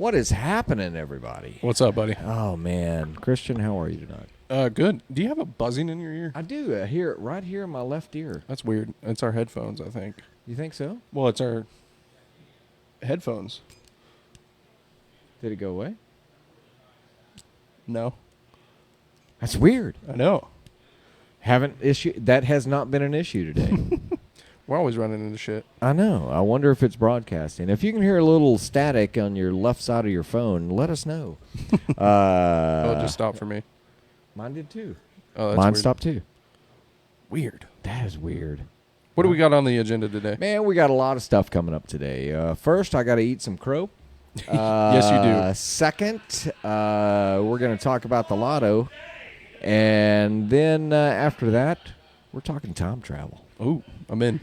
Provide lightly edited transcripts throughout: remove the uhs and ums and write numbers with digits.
What is happening, everybody? What's up, buddy? Oh, man. Christian, how are you tonight? Good. Do you have a buzzing in your ear? I do. I hear it right here in my left ear. That's weird. It's our headphones, I think. You think so? Well, it's our headphones. Did it go away? No. That's weird. I know. That has not been an issue today. We're always running into shit. I know. I wonder if it's broadcasting. If you can hear a little static on your left side of your phone, let us know. It just stopped for me. Mine did too. Oh, that's Mine weird. stopped too. Weird. That is weird. What do we got on the agenda today? Man, we got a lot of stuff coming up today. First, I got to eat some crow. Yes, you do. Second, we're going to talk about the lotto. And then after that, we're talking time travel. Oh, I'm in.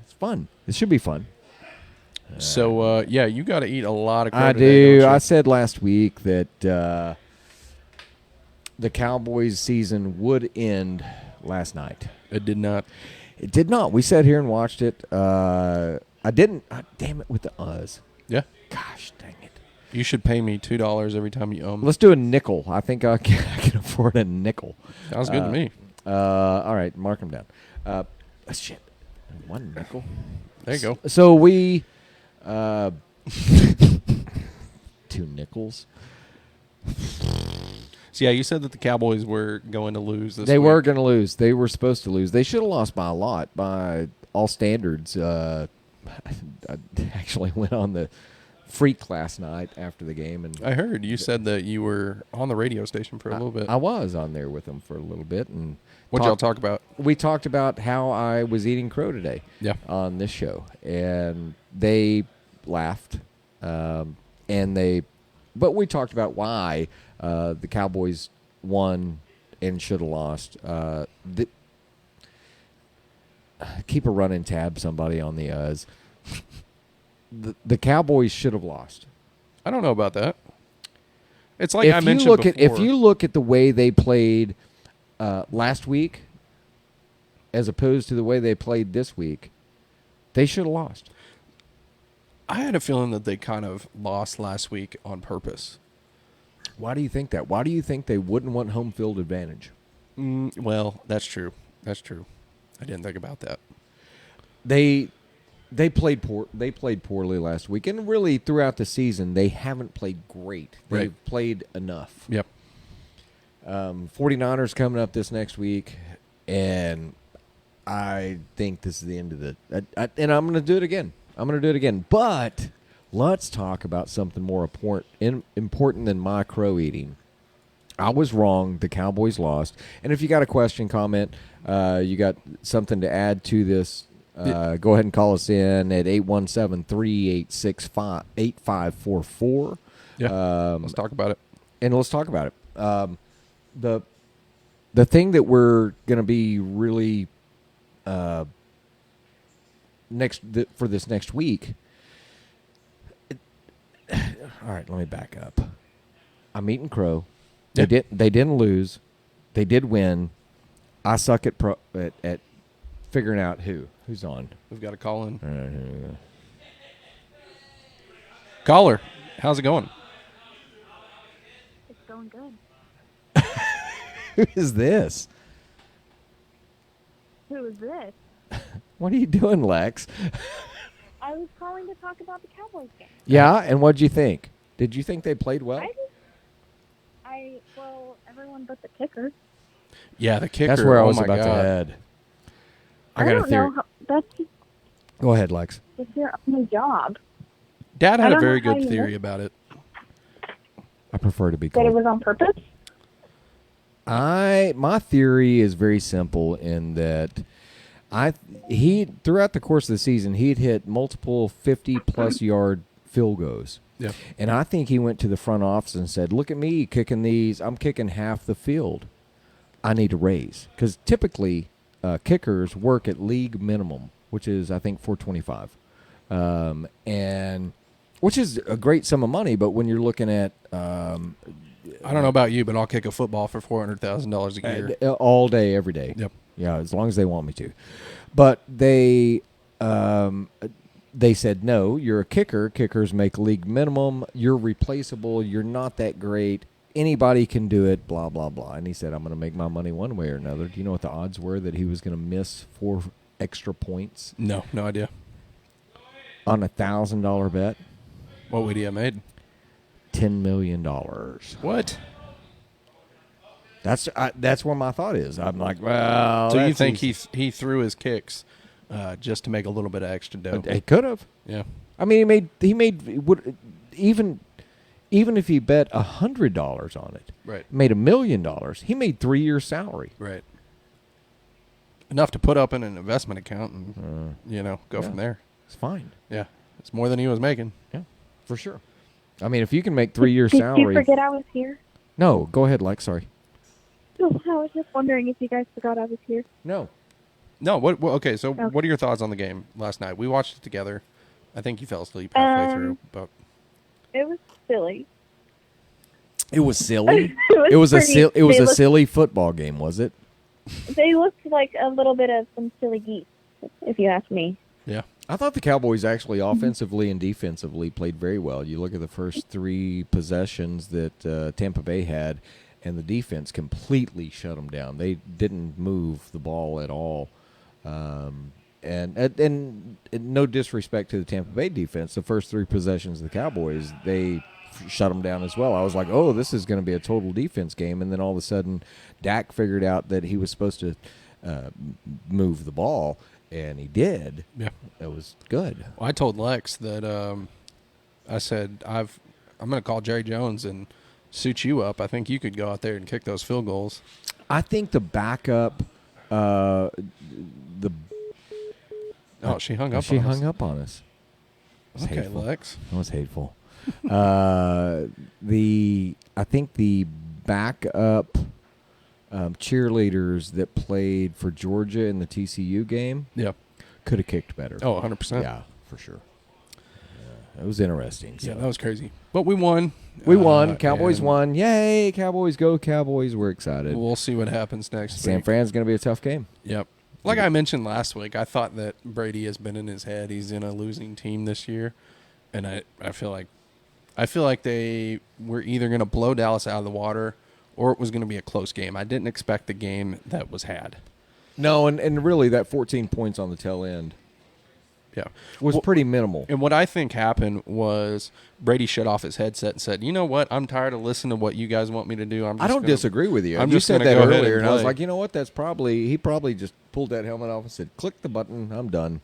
It's fun. It should be fun. So, yeah, you got to eat a lot of crow I today, do. don't you? I said last week that the Cowboys season would end last night. It did not. It did not. We sat here and watched it. I didn't. Damn it with the uhs. Yeah. Gosh, dang it. You should pay me $2 every time you Let's do a nickel. I think I can afford a nickel. Sounds good to me. All right, mark them down. Shit. One nickel. There you go. So we... 2 nickels. So, yeah, you said that the Cowboys were going to lose this They week. were going to lose. They were supposed to lose. They should have lost by a lot, by all standards. I actually went on the freak last night after the game. And I heard you said that you were on the radio station for a little bit. I was on there with them for a little bit. And What'd y'all talk about? We talked about how I was eating crow today on this show. And they laughed. But we talked about why the Cowboys won and should have lost. Keep a running tab, somebody, on the uhs. The Cowboys should have lost. I don't know about that. It's like I mentioned before. If you look at the way they played last week as opposed to the way they played this week, they should have lost. I had a feeling that they kind of lost last week on purpose. Why do you think that? Why do you think they wouldn't want home field advantage? Well, that's true. That's true. I didn't think about that. They played poor. They played poorly last week, and really throughout the season, they haven't played great. They've played enough. Yep. 49ers coming up this next week, and I think this is the end of the. And I'm going to do it again. But let's talk about something more important than my crow eating. I was wrong. The Cowboys lost. And if you got a question, comment, you got something to add to this, go ahead and call us in at 817-386-8544. Yeah, let's talk about it. And let's talk about it. The thing that we're going to be really for this next week. All right, let me back up. I'm eating crow. They didn't lose. They did win. I suck at figuring out who's on. We've got a call in. All right, here we go. Caller, how's it going? It's going good. Who is this? Who is this? What are you doing, Lex? I was calling to talk about the Cowboys game. Yeah, and what'd you think? Did you think they played well? Well, everyone but the kicker. Yeah, the kicker. That's where I was my about God. to head. I got a don't theory. know. That's Go ahead, Lex. just your only job. Dad I had a don't very know how good you theory know. about it. I prefer to be That it called. was on purpose? My theory is very simple in that he throughout the course of the season he'd hit multiple 50+ yard field goals. Yeah. And I think he went to the front office and said, "Look at me kicking these. I'm kicking half the field. I need a raise." Because typically kickers work at league minimum, which is I think $425, and which is a great sum of money. But when you're looking at I don't know about you, but I'll kick a football for $400,000 a year. all day, every day. Yep. Yeah, as long as they want me to. But they they said, no, you're a kicker. Kickers make league minimum. You're replaceable. You're not that great. Anybody can do it, blah, blah, blah. And he said, I'm going to make my money one way or another. Do you know what the odds were that he was going to miss 4 extra points No idea. on a $1,000 bet? What would he have made? $10 million. What? That's where my thought is. I'm like, well, So you that's think easy. he threw his kicks just to make a little bit of extra dough? He could have. Yeah. I mean, he made even if he bet $100 on it, Right. made $1 million. He made 3 years' salary. Right. Enough to put up in an investment account and go from there. It's fine. Yeah. It's more than he was making. Yeah, for sure. I mean, if you can make 3 years' Did salary. you forget I was here? No, go ahead, Lex. Sorry. Oh, I was just wondering if you guys forgot I was here. No. No, okay, so Okay. what are your thoughts on the game last night? We watched it together. I think you fell asleep halfway through, but It was silly. It was silly. It was It was they a looked- silly football game, was it? They looked like a little bit of some silly geese, if you ask me. yeah. I thought the Cowboys actually offensively and defensively played very well. You look at the first 3 possessions that Tampa Bay had, and the defense completely shut them down. They didn't move the ball at all. And no disrespect to the Tampa Bay defense, the first 3 possessions of the Cowboys, they shut them down as well. I was like, oh, this is going to be a total defense game. And then all of a sudden, Dak figured out that he was supposed to move the ball, and he did. Yeah. It was good. Well, I told Lex that I said I'm going to call Jerry Jones and suit you up. I think you could go out there and kick those field goals. I think the backup, the Oh, she hung up she on us. hung up on us. It was Okay, hateful. Lex. That was hateful. I think the backup cheerleaders that played for Georgia in the TCU game Yeah. could have kicked better. Oh, 100%. yeah, for sure. It was interesting. Yeah, So. that was crazy. But we won. We won. Cowboys and won. Yay! Cowboys go. Cowboys. We're excited. We'll see what happens next San week. Fran's going to be a tough game. Yep. Like I mentioned last week, I thought that Brady has been in his head. He's in a losing team this year, and I feel like they were either going to blow Dallas out of the water or it was going to be a close game. I didn't expect the game that was had. No, and really that 14 points on the tail end Yeah. was Well, pretty minimal. And what I think happened was Brady shut off his headset and said, "You know what? I'm tired of listening to what you guys want me to do. I don't disagree with you. I'm You just said gonna that go ahead earlier, and and I was play. like, you know what? He probably just pulled that helmet off and said, "Click the button. I'm done.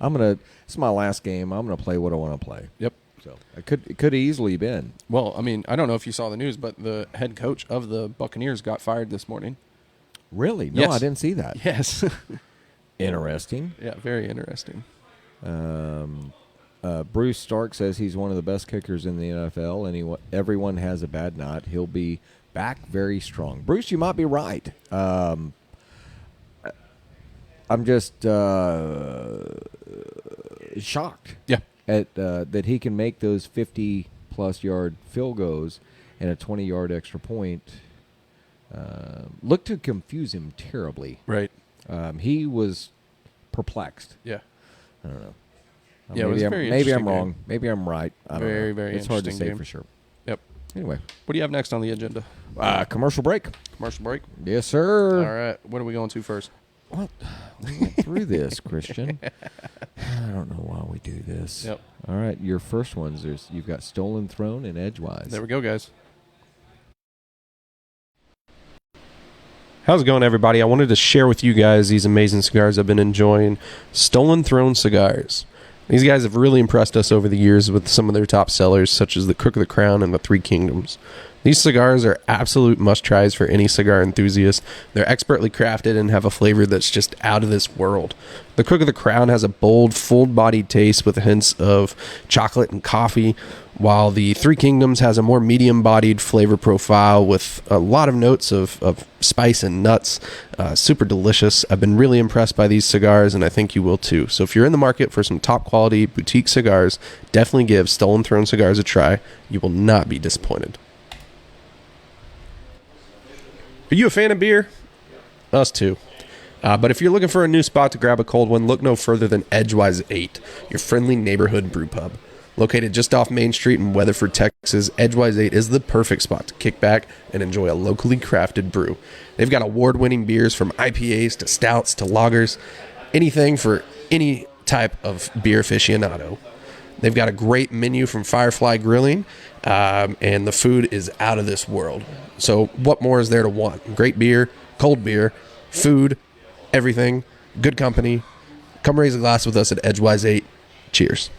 It's my last game. I'm gonna play what I want to play." Yep. So it could have easily been. Well, I mean, I don't know if you saw the news, but the head coach of the Buccaneers got fired this morning. Really? No, Yes. I didn't see that. Yes. Interesting. Yeah, very interesting. Bruce Stark says he's one of the best kickers in the NFL, and everyone has a bad night. He'll be back very strong. Bruce, you might be right. I'm just shocked Yeah. at that he can make those 50-plus yard field goals and a 20-yard extra point. Looked to confuse him terribly. Right. He was perplexed. Yeah. I don't know. Yeah, it was a very maybe I'm interesting wrong. game. Maybe I'm right. I don't Very, know. very It's hard to interesting say game. for sure. Yep. Anyway, What do you have next on the agenda? commercial break. Commercial break? Yes, sir. All right. What are we going to first? What? We went through this, Christian. I don't know why we do this. Yep. All right, your first ones. You've got Stolen Throne and Edgewise. There we go, guys. How's it going, everybody? I wanted to share with you guys these amazing cigars I've been enjoying. Stolen Throne Cigars. These guys have really impressed us over the years with some of their top sellers, such as the Crook of the Crown and the Three Kingdoms. These cigars are absolute must-tries for any cigar enthusiast. They're expertly crafted and have a flavor that's just out of this world. The Crook of the Crown has a bold, full-bodied taste with hints of chocolate and coffee, while the Three Kingdoms has a more medium-bodied flavor profile with a lot of notes of spice and nuts. Super delicious. I've been really impressed by these cigars, and I think you will too. So if you're in the market for some top-quality boutique cigars, definitely give Stolen Throne Cigars a try. You will not be disappointed. Are you a fan of beer? Us too. But if you're looking for a new spot to grab a cold one, look no further than Edgewise 8, your friendly neighborhood brew pub. Located just off Main Street in Weatherford, Texas, Edgewise 8 is the perfect spot to kick back and enjoy a locally crafted brew. They've got award-winning beers from IPAs to stouts to lagers, anything for any type of beer aficionado. They've got a great menu from Firefly Grilling, and the food is out of this world. So what more is there to want? Great beer, cold beer, food, everything, good company. Come raise a glass with us at Edgewise 8. Cheers.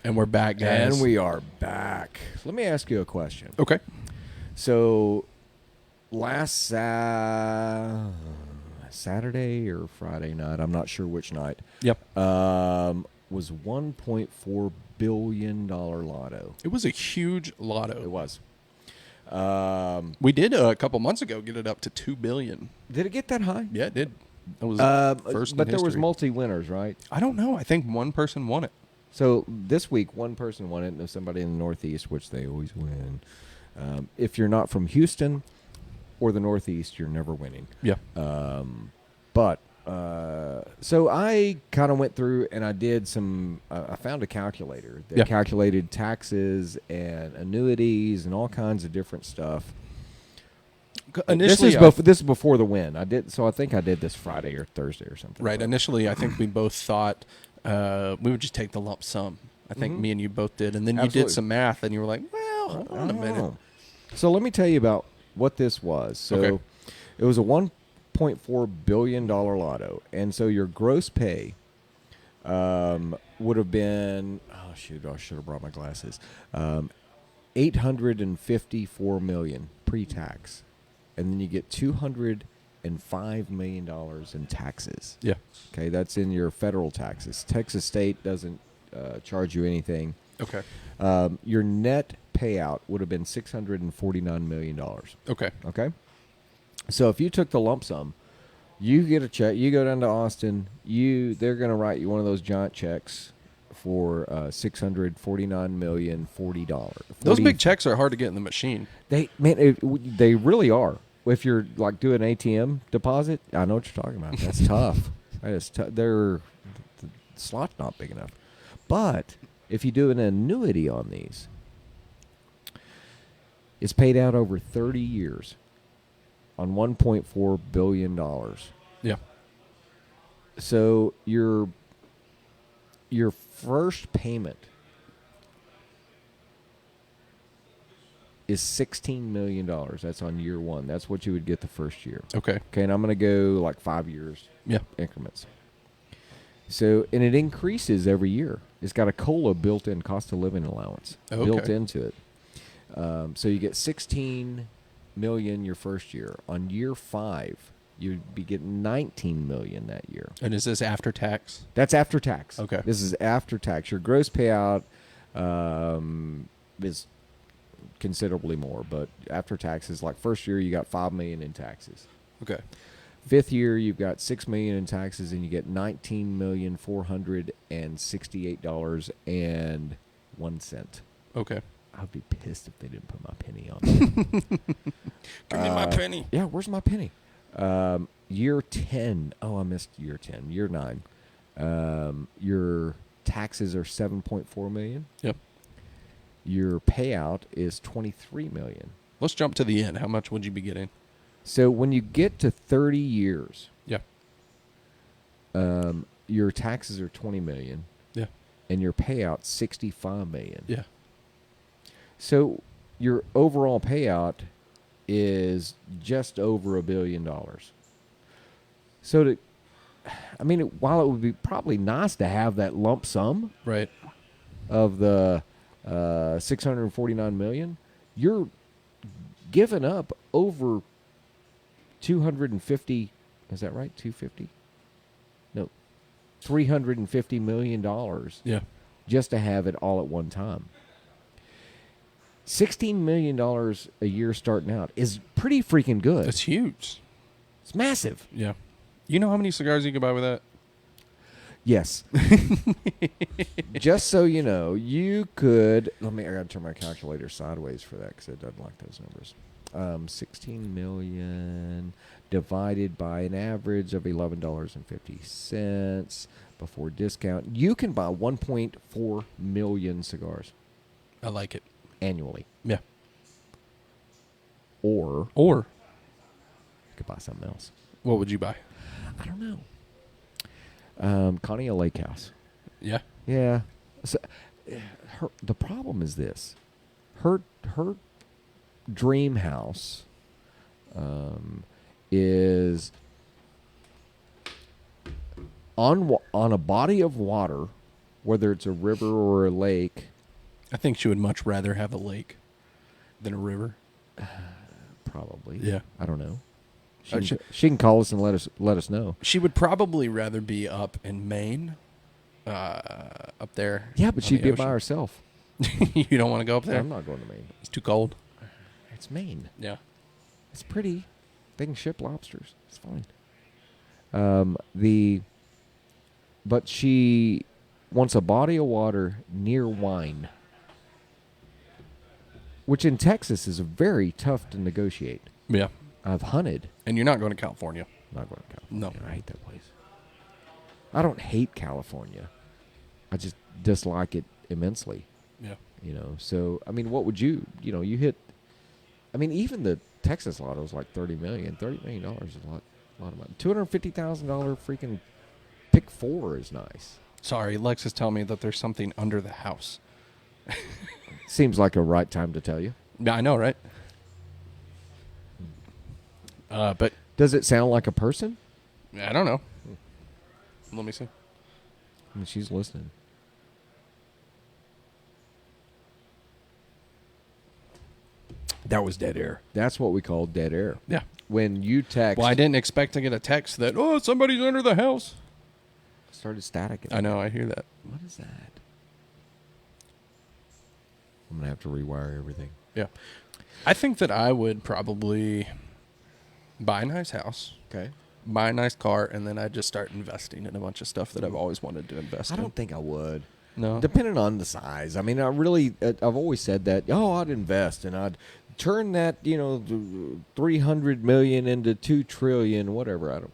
And we're back, guys. And we are back. Let me ask you a question. Okay. So, last Saturday or Friday night, I'm not sure which night, Yep. was $1.4 billion lotto. It was a huge lotto. It was. We did a couple months ago get it up to $2 billion. Did it get that high? Yeah, it did. That was first. But in there was history. multi-winners, right? I don't know. I think one person won it. So this week, one person won it, and somebody in the Northeast, which they always win. If you're not from Houston or the Northeast, you're never winning. Yeah. So I kind of went through and I did some. I found a calculator that calculated taxes and annuities and all kinds of different stuff. Initially, this is before the win. I think I did this Friday or Thursday or something. right. Initially, I think we both thought we would just take the lump sum. I think me and you both did, and then you Absolutely. did some math, and you were like, "Well, hold on a minute." So let me tell you about what this was. So it was a $1.4 billion lotto, and so your gross pay would have been I should have brought my glasses. $854 million pre-tax, and then you get $205 million in taxes. Yeah. Okay, that's in your federal taxes. Texas state doesn't charge you anything. Okay. Your net payout would have been $649 million. Okay. Okay? So if you took the lump sum, you get a check, you go down to Austin, they're going to write you one of those giant checks for $649,040. Those big checks are hard to get in the machine. They really are. If you're like doing ATM deposit, I know what you're talking about. That's tough. The slot's not big enough. But if you do an annuity on these, it's paid out over 30 years on $1.4 billion. Yeah. So your first payment is $16 million. That's on year one. That's what you would get the first year. Okay. Okay, and I'm going to go like 5 years increments. So, and it increases every year. It's got a COLA built-in cost of living allowance built into it. So you get $16 million your first year. On year 5, you'd be getting $19 million that year. And is this after tax? That's after tax. Okay. This is after tax. Your gross payout is considerably more, but after taxes, like first year you got $5 million in taxes. Okay. 5th year you've got $6 million in taxes, and you get $19,468.01. Okay. I'd be pissed if they didn't put my penny on there. Give me my penny. Yeah, where's my penny? Year 10. Oh, I missed year 10. Year 9. Your taxes are $7.4 million. Yep. Your payout is $23 million. Let's jump to the end. How much would you be getting? So when you get to 30 years, your taxes are $20 million. Yeah. And your payout $65 million. Yeah. So your overall payout is just over $1 billion. So while it would be probably nice to have that lump sum Right. of the $649 million, you're giving up over 250. Is that right? 250? No, $350 million. Yeah. Just to have it all at one time. $16 million a year starting out is pretty freaking good. That's huge. It's massive. Yeah. You know how many cigars you can buy with that? Yes. Just so you know, you could. I got to turn my calculator sideways for that because it doesn't like those numbers. 16 million divided by an average of $11.50 before discount. You can buy 1.4 million cigars I like it. annually. Yeah. Or Or you could buy something else. what would you buy? I don't know. Connie a lake house. Yeah. Yeah. So, the problem is this. Her dream house is on a body of water, whether it's a river or a lake. I think she would much rather have a lake than a river. Probably. Yeah. I don't know. Uh, She can call us and let us know. She would probably rather be up in Maine, up there. Yeah, but on she'd the be by ocean. herself. You don't want to go up there? I'm not going to Maine. It's too cold. It's Maine. Yeah. It's pretty. They can ship lobsters. It's fine. But she wants a body of water near wine, which in Texas is very tough to negotiate. Yeah. I've hunted. And you're not going to California. I'm not going to California. No. I hate that place. I don't hate California. I just dislike it immensely. Yeah. So, I mean, what would you hit, I mean, even the Texas lotto was like $30 million. $30 million is a lot of money. $250,000 freaking pick 4 is nice. Sorry, Lex is telling me that there's something under the house. Seems like a right time to tell you. Yeah, I know, right? But Does it sound like a person? I don't know. Let me see. I mean, she's listening. That was dead air. That's what we call dead air. Yeah. When you text, Well, I didn't expect to get a text that, oh, somebody's under the house. started static. I know, I hear that. What is that? I'm gonna have to rewire everything. Yeah. I think that I would probably buy a nice house, Okay. buy a nice car, and then I'd just start investing in a bunch of stuff that I've always wanted to invest I in. don't think I would. No. Depending on the size. I mean, I've always said that, I'd invest and I'd turn that, 300 million into 2 trillion, whatever. I don't.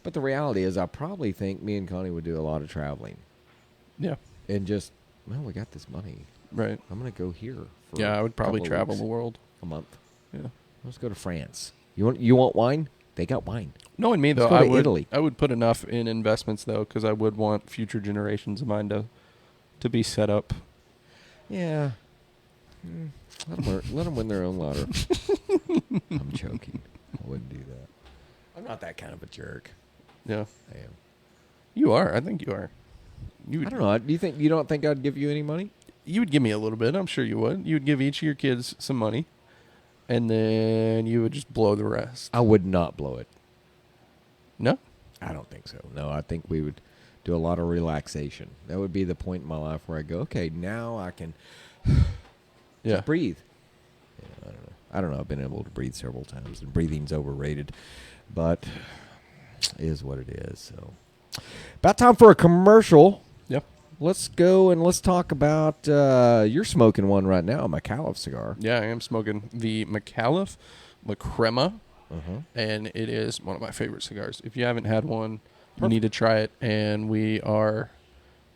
But the reality is I probably think me and Connie would do a lot of traveling Yeah. and just, we got this money. Right. I'm going to go here for Yeah, I would probably a couple of travel weeks, the world. a month. Yeah. Let's go to France. You want wine? They got wine. Knowing me, though, Let's go I to would Italy. I would put enough in investments, though, because I would want future generations of mine to be set up. Yeah. Let them win their own lotto. I'm joking. I wouldn't do that. I'm not that kind of a jerk. Yeah. I am. You are. I think you are. You would, I don't know. You don't think I'd give you any money? You would give me a little bit. I'm sure you would. You would give each of your kids some money, and then you would just blow the rest. I would not blow it. No? I don't think so. No, I think we would do a lot of relaxation. That would be the point in my life where I go, okay, now I can Yeah. breathe. Yeah, I don't know. I've been able to breathe several times, and breathing's overrated, but it is what it is. So, about time for a commercial. Yep. Let's go and let's talk about. You're smoking one right now, a McAuliffe cigar. Yeah, I am smoking the McAuliffe La Crema, Uh-huh. and it is one of my favorite cigars. If you haven't had one, you need to try it. And we are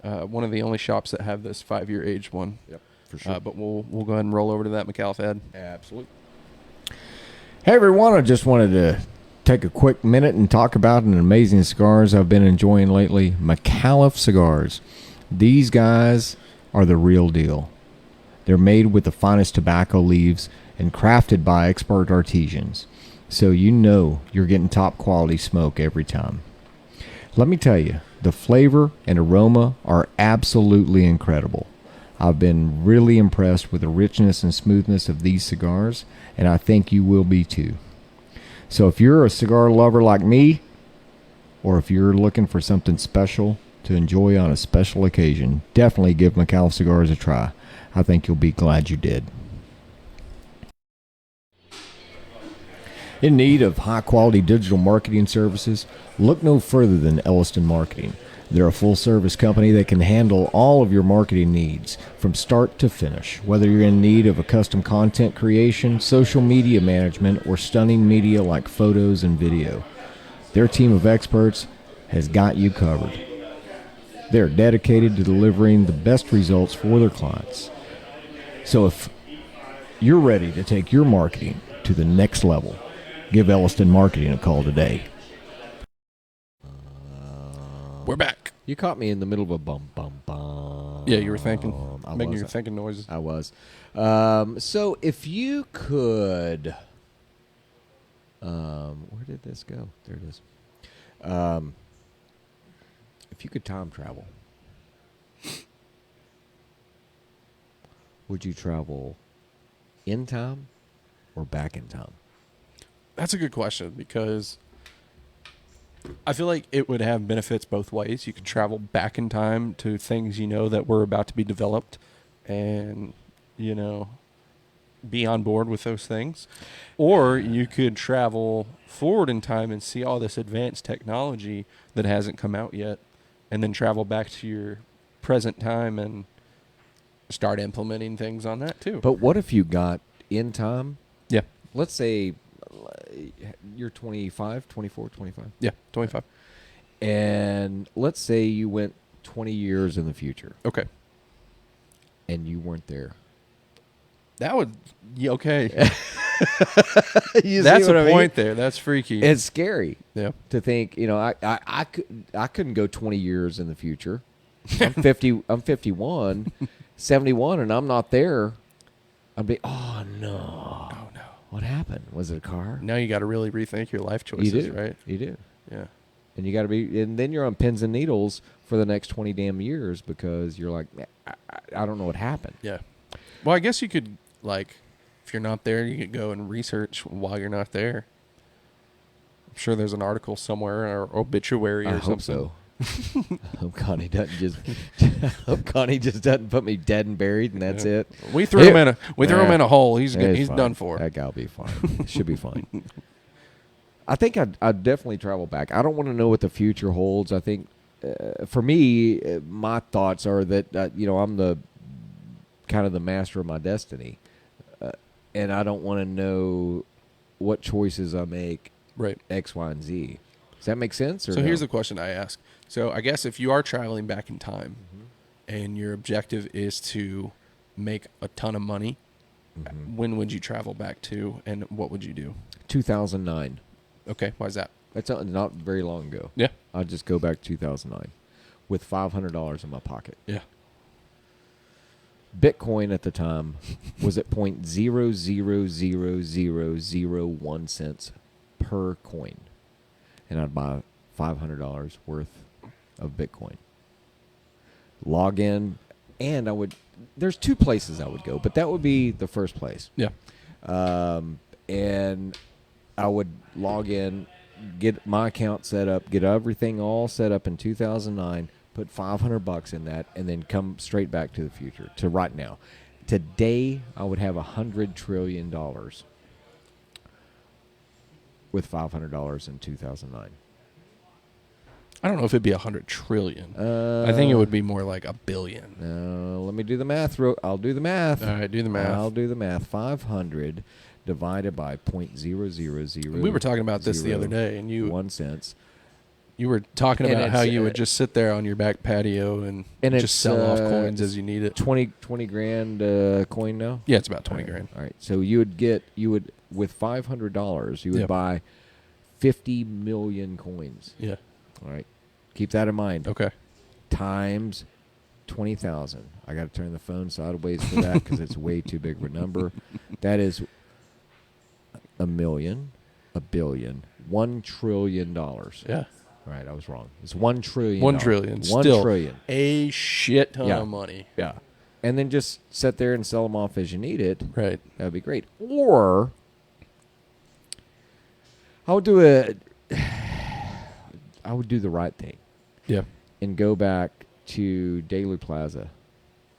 one of the only shops that have this 5-year aged one. Yep, for sure. But we'll go ahead and roll over to that McAuliffe ad. Absolutely. Hey, everyone. I just wanted to take a quick minute and talk about an amazing cigars I've been enjoying lately, McAuliffe Cigars. These guys are the real deal. They're made with the finest tobacco leaves and crafted by expert artisans. So you're getting top quality smoke every time. Let me tell you, the flavor and aroma are absolutely incredible. I've been really impressed with the richness and smoothness of these cigars, and I think you will be too. So if you're a cigar lover like me, or if you're looking for something special to enjoy on a special occasion, definitely give McAuliffe Cigars a try. I think you'll be glad you did. In need of high-quality digital marketing services? Look no further than Elliston Marketing. They're a full-service company that can handle all of your marketing needs from start to finish. Whether you're in need of a custom content creation, social media management, or stunning media like photos and video, their team of experts has got you covered. They're dedicated to delivering the best results for their clients. So if you're ready to take your marketing to the next level, give Elliston Marketing a call today. We're back. You caught me in the middle of a bum, bum, bum. Yeah, you were thinking. Making your was. thinking noises. I was. So if you could... where did this go? There it is. If you could time travel, would you travel in time or back in time? That's a good question because I feel like it would have benefits both ways. You could travel back in time to things you know that were about to be developed and, you know, be on board with those things. Or you could travel forward in time and see all this advanced technology that hasn't come out yet and then travel back to your present time and start implementing things on that too. But what if you got in time? Yeah. Let's say you're 25, 24, 25. Yeah, 25. And let's say you went 20 years in the future Okay. and you weren't there. That would, yeah, okay. You That's see what a I mean? point there. That's freaky. It's scary Yeah. to think, you know, I couldn't go 20 years in the future. I'm 50, I'm 51, 71, and I'm not there. I'd be, oh no. Oh, no. What happened? Was it a car? Now you got to really rethink your life choices, You do, right? You do. Yeah. And you got to be, and then you're on pins and needles for the next 20 damn years because you're like, I don't know what happened. Yeah. Well, I guess you could, like, if you're not there, you could go and research while you're not there. I'm sure there's an article somewhere or obituary or I something. hope so. I hope Connie doesn't just. I hope Connie just doesn't put me dead and buried, and that's it. We threw him in a hole. He's It's done fine. for. That guy'll be fine. Should be fine. I think I'd definitely travel back. I don't want to know what the future holds. I think for me, my thoughts are that you know, I'm the kind of the master of my destiny, and I don't want to know what choices I make. Right. X, Y, and Z. Does that make sense? Or So no? here's the question I ask. So I guess if you are traveling back in time and your objective is to make a ton of money, when would you travel back to and what would you do? 2009. Okay. Why is that? That's not very long ago. Yeah. I'll just go back to 2009 with $500 in my pocket. Yeah. Bitcoin at the time was at 0.00001 cents per coin. And I'd buy $500 worth of Bitcoin. Log in, and I would, there's two places I would go, but that would be the first place. Yeah. And I would log in, get my account set up, get everything all set up in 2009, put $500 in that, and then come straight back to the future, to right now. Today, I would have $100 trillion with $500 in 2009. I don't know if it'd be 100 trillion. I think it would be more like a billion. Let me do the math. I'll do the math. All right, do the math. I'll do the math. 500 divided by 0.000. We were talking about this the other day, and you 1 cent. You were talking And about how it's, you would just sit there on your back patio and it's, just sell off coins as you need it. 20 grand coin now? Yeah, it's about 20 grand. All right. So you would with $500, you would Yep. buy 50 million coins. Yeah. All right. Keep that in mind. Okay. Times 20,000. I got to turn the phone sideways for that because it's way too big of a number. That is a million, a billion, $1 trillion. Yeah. All right, I was wrong. It's $1 trillion. $1 trillion. $1 Still trillion. a shit ton Yeah. of money. Yeah. And then just sit there and sell them off as you need it. Right. That would be great. Or I would do the right thing Yeah. and go back to Daly Plaza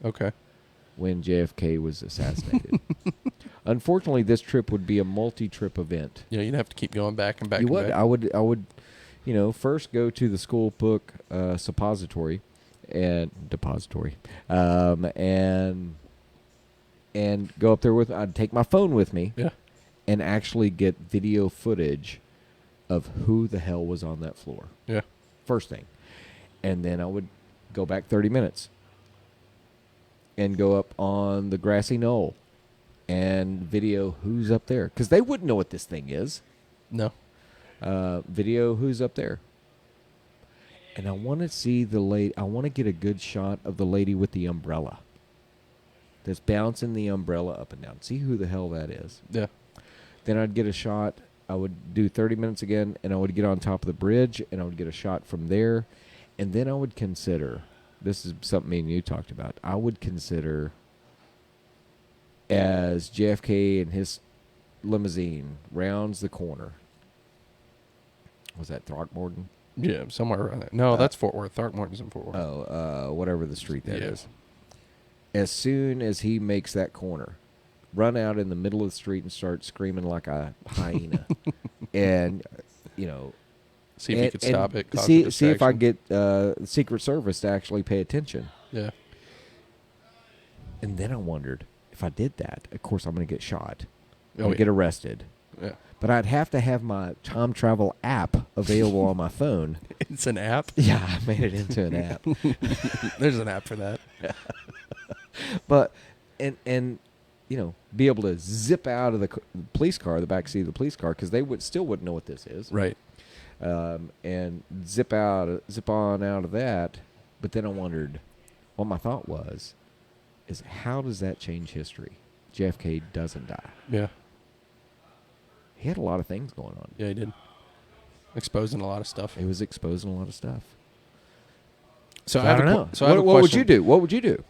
Okay. when JFK was assassinated. Unfortunately, this trip would be a multi-trip event. Yeah, you'd have to keep going back and back You and would. back. I would. first go to the school book suppository and depository, and go up there with. I'd take my phone with me, Yeah. and actually get video footage of who the hell was on that floor. Yeah. First thing, and then I would go back 30 minutes and go up on the grassy knoll and video who's up there, because they wouldn't know what this thing is. No. Video who's up there. And I want to see the lady. I want to get a good shot of the lady with the umbrella that's bouncing the umbrella up and down. See who the hell that is. Yeah. Then I'd get a shot. I would do 30 minutes again, and I would get on top of the bridge, and I would get a shot from there. And then I would consider, this is something me and you talked about, I would consider as JFK and his limousine rounds the corner. Was that Throckmorton? Yeah, somewhere around there. No, that's Fort Worth. Throckmorton's in Fort Worth. Oh, whatever the street that Yeah. is. As soon as he makes that corner, run out in the middle of the street and start screaming like a hyena. And, See if you could stop it. cause a See if I distraction. get the Secret Service to actually pay attention. Yeah. And then I wondered, if I did that, of course I'm going to get shot. I'm Oh, going to yeah. get arrested. Yeah. But I'd have to have my time travel app available on my phone. It's an app. Yeah, I made it into an app. There's an app for that. But and be able to zip out of the police car, the back seat of the police car, because they wouldn't know what this is, Right. and zip on out of that. But then I wondered, what my thought was, is how does that change history? JFK doesn't die. Yeah. He had a lot of things going on. Yeah, he did. Exposing a lot of stuff. He was exposing a lot of stuff. So I don't know. So I have a what would question. you do? What would you do?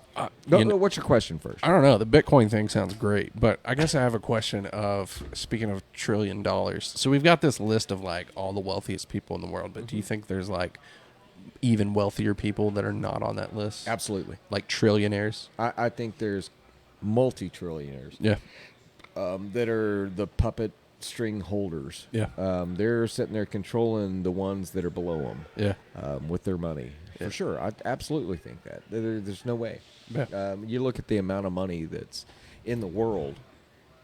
You know- What's your question first? I don't know. The Bitcoin thing sounds great, but I guess I have a question of, speaking of $1 trillion. So we've got this list of like all the wealthiest people in the world, but do you think there's like even wealthier people that are not on that list? Absolutely. Like trillionaires? I think there's multi-trillionaires Yeah. that are the puppet string holders. Yeah. They're sitting there controlling the ones that are below them Yeah. with their money. Yeah. For sure. I absolutely think that. There's no way. Yeah. You look at the amount of money that's in the world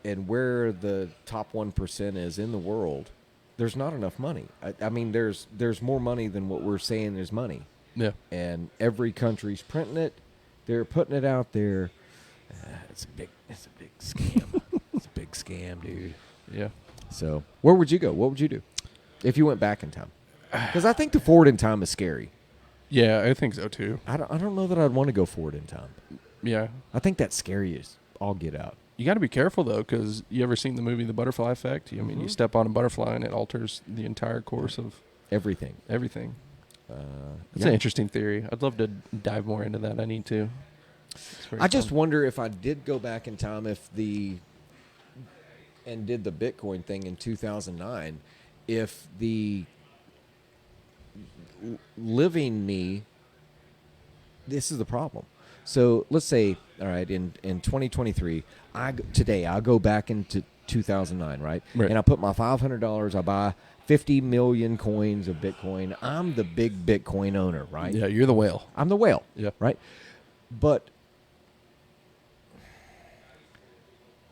and where the top 1% is in the world, there's not enough money. I mean, there's more money than what we're saying there's money. Yeah. And every country's printing it. They're putting it out there. It's a big scam. It's a big scam, dude. Yeah. So, where would you go? What would you do if you went back in time? Because I think the forward in time is scary. Yeah, I think so too. I don't know that I'd want to go forward in time. Yeah. I think that's scary as all get out. You got to be careful though, because you ever seen the movie The Butterfly Effect? I mean, you step on a butterfly and it alters the entire course of Everything. everything. It's Yeah. an interesting theory. I'd love to dive more into that. I need to. It's very I just fun. wonder if I did go back in time, and did the Bitcoin thing in 2009, if the living me, this is the problem. So let's say, all right, in 2023, today I go back into 2009, right? Right. And I put my $500, I buy 50 million coins of Bitcoin. I'm the big Bitcoin owner, right? Yeah, you're the whale. I'm the whale. Yeah. Right? But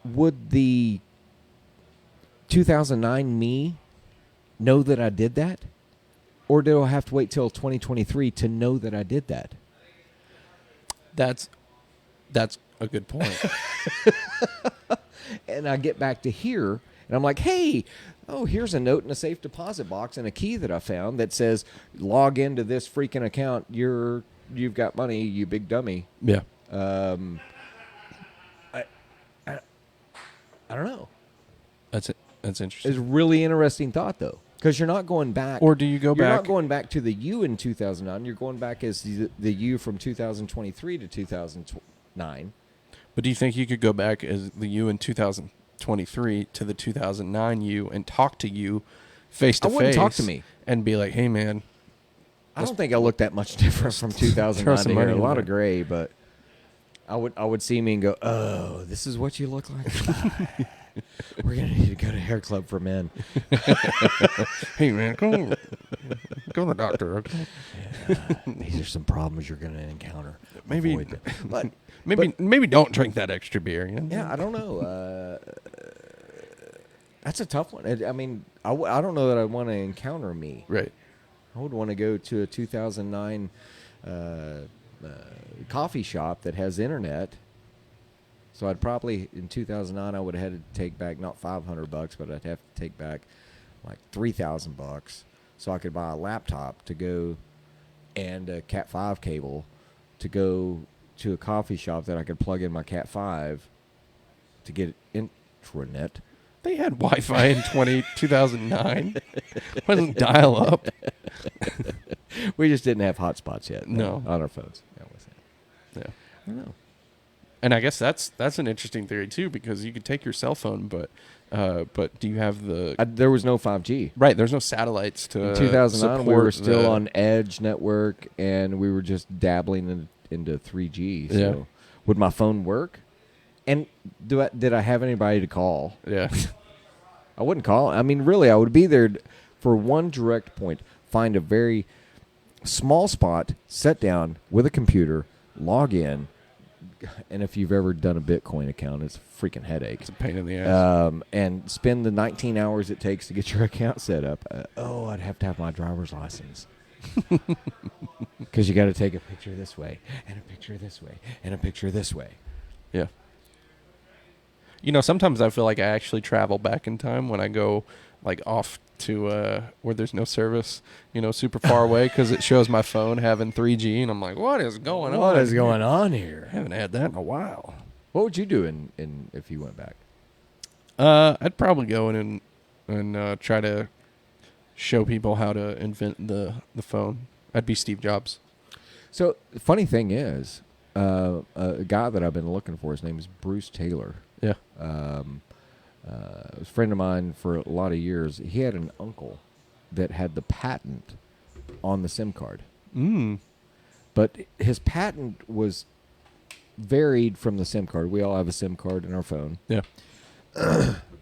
would the 2009 me know that I did that? Or do I have to wait till 2023 to know that I did that? That's a good point. And I get back to here, and I'm like, hey, here's a note in a safe deposit box and a key that I found that says, log into this freaking account. You've got money, you big dummy. Yeah. I don't know. That's it. That's interesting. It's a really interesting thought, though, because you're not going back. Or do you go You're back? not going back to the you in 2009. You're going back as the you from 2023 to 2009. But do you think you could go back as the you in 2023 to the 2009 you and talk to you face to I face? wouldn't talk to me. And be like, hey, man. I don't think I look that much different from 2009 throw to some here. money A in lot there. of gray, but I would see me and go, oh, this is what you look like. We're gonna need to go to hair club for men. Hey man, go to the doctor. Okay? These are some problems you're gonna encounter. Maybe- Avoid them. But Maybe don't drink that extra beer. You know? yeah, I don't know. That's a tough one. I mean, I don't know that I want to encounter me. Right. I would want to go to a 2009 coffee shop that has internet. So I'd probably, in 2009, I would have had to take back not $500, but I'd have to take back like $3,000 so I could buy a laptop to go and a Cat 5 cable to go to a coffee shop that I could plug in my Cat 5 to get intranet. They had Wi-Fi in 2009. Wasn't dial up. We just didn't have hotspots yet. No. On our phones. That was it. Yeah. I don't know. And I guess that's an interesting theory too, because you could take your cell phone, but do you have the There was no 5G. right? There's no satellites to In 2009, we were support still the- on Edge network, and we were just dabbling into 3G. So Yeah. would my phone work? And did I have anybody to call? Yeah. I wouldn't call. I mean, really, I would be there for one direct point. Find a very small spot, sit down with a computer, log in, and if you've ever done a Bitcoin account, it's a freaking headache. It's a pain in the ass. And spend the 19 hours it takes to get your account set up. I'd have to have my driver's license. Because you got to take a picture this way, and a picture this way, and a picture this way. Yeah. You know, sometimes I feel like I actually travel back in time when I go like off to where there's no service, you know, super far away, because it shows my phone having 3G, and I'm like, what is going on? What is going here? on I here? haven't had that in a while. What would you do in if you went back? I'd probably go in and try to show people how to invent the phone. I'd be Steve Jobs. So the funny thing is, a guy that I've been looking for, his name is Bruce Taylor. Yeah. A friend of mine for a lot of years. He had an uncle that had the patent on the SIM card, but his patent was varied from the SIM card. We all have a SIM card in our phone. Yeah.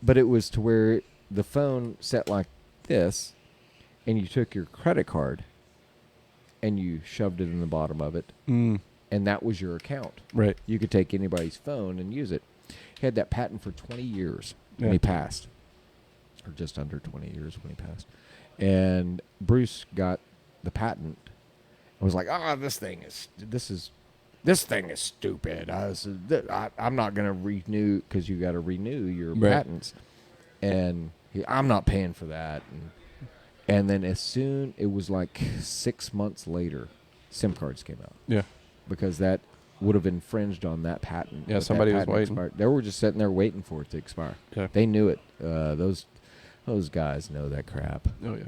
But it was to where the phone sat like this, and you took your credit card and you shoved it in the bottom of it, and that was your account. Right. You could take anybody's phone and use it. He had that patent for 20 years when Yeah. he passed, or just under 20 years when he passed. And Bruce got the patent and was like, this thing is stupid. I'm not going to renew, because you got to renew your Right. patents. And I'm not paying for that. And then it was like 6 months later, SIM cards came out, Yeah. because that would have infringed on that patent. Yeah, But that somebody was patent waiting. expired. They were just sitting there waiting for it to expire. Yeah. They knew it. Those guys know that crap. Oh yeah.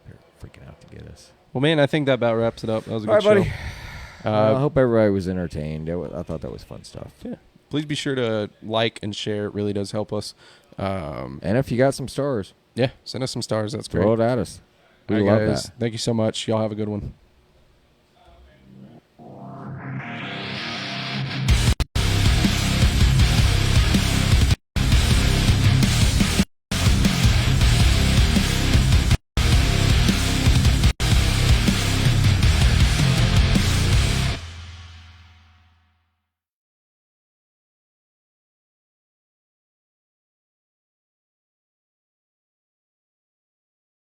They're freaking out to get us. Well, man, I think that about wraps it up. That was a All good right, buddy. show. I hope everybody was entertained. I thought that was fun stuff. Yeah. Please be sure to like and share. It really does help us. And if you got some stars, Yeah, send us some stars. That's great. throw it at us. We All right, love guys. that. Thank you so much. Y'all have a good one.